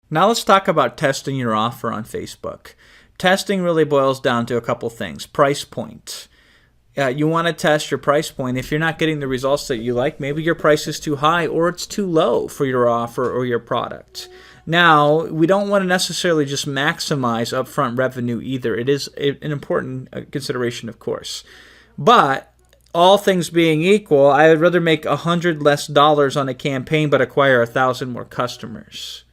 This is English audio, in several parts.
Now let's talk about testing your offer on Facebook. Testing really boils down to a couple things. Price point. You want to test your price point. If you're not getting the results that you like, maybe your price is too high or it's too low for your offer or your product. Now, we don't want to necessarily just maximize upfront revenue either. It is an important consideration, of course. But all things being equal, I would rather make $100 less on a campaign but acquire 1,000 more customers.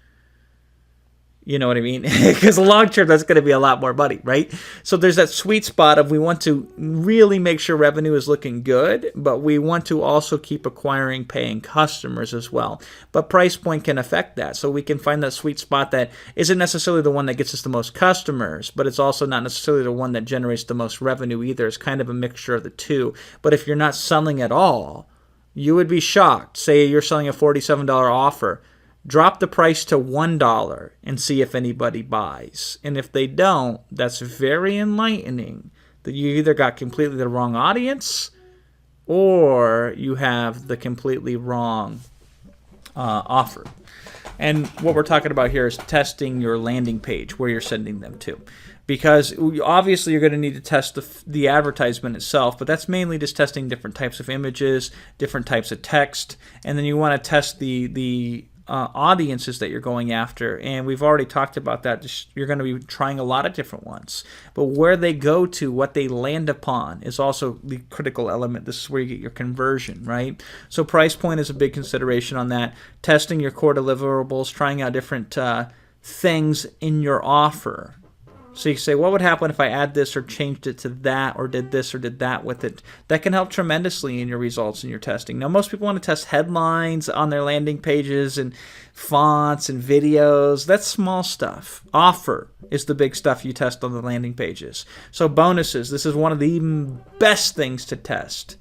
You know what I mean? Because long term, that's going to be a lot more money, right? So there's that sweet spot of we want to really make sure revenue is looking good, but we want to also keep acquiring paying customers as well. But price point can affect that. So we can find that sweet spot that isn't necessarily the one that gets us the most customers, but it's also not necessarily the one that generates the most revenue either. It's kind of a mixture of the two. But if you're not selling at all, you would be shocked. Say you're selling a $47 offer. Drop the price to $1 and see if anybody buys. And if they don't, that's very enlightening that you either got completely the wrong audience or you have the completely wrong offer. And what we're talking about here is testing your landing page, where you're sending them to. Because obviously you're going to need to test the advertisement itself, but that's mainly just testing different types of images, different types of text, and then you want to test the audiences that you're going after, and we've already talked about that. You're going to be trying a lot of different ones, but where they go to, what they land upon, is also the critical element. This is where you get your conversion, right? So price point is a big consideration on that. Testing your core deliverables, trying out different things in your offer. So you say, what would happen if I add this or changed it to that or did this or did that with it? That can help tremendously in your results in your testing. Now, most people want to test headlines on their landing pages and fonts and videos. That's small stuff. Offer is the big stuff you test on the landing pages. So bonuses, this is one of the best things to test.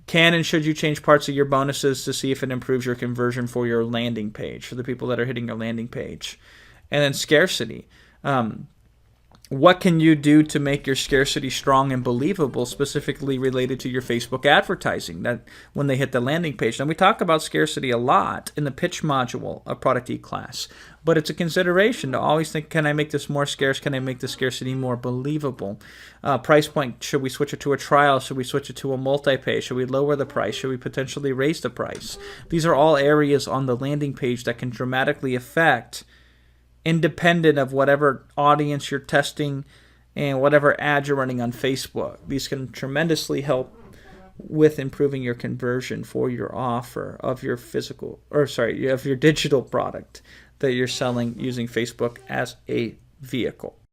Can and should you change parts of your bonuses to see if it improves your conversion for your landing page, for the people that are hitting your landing page? And then scarcity. What can you do to make your scarcity strong and believable, specifically related to your Facebook advertising, that when they hit the landing page? Now, we talk about scarcity a lot in the pitch module of Product E-Class, but it's a consideration to always think, can I make this more scarce? Can I make the scarcity more believable? Price point, should we switch it to a trial? Should we switch it to a multi-pay? Should we lower the price? Should we potentially raise the price? These are all areas on the landing page that can dramatically affect, independent of whatever audience you're testing and whatever ad you're running on Facebook. These can tremendously help with improving your conversion for your offer of your of your digital product that you're selling using Facebook as a vehicle.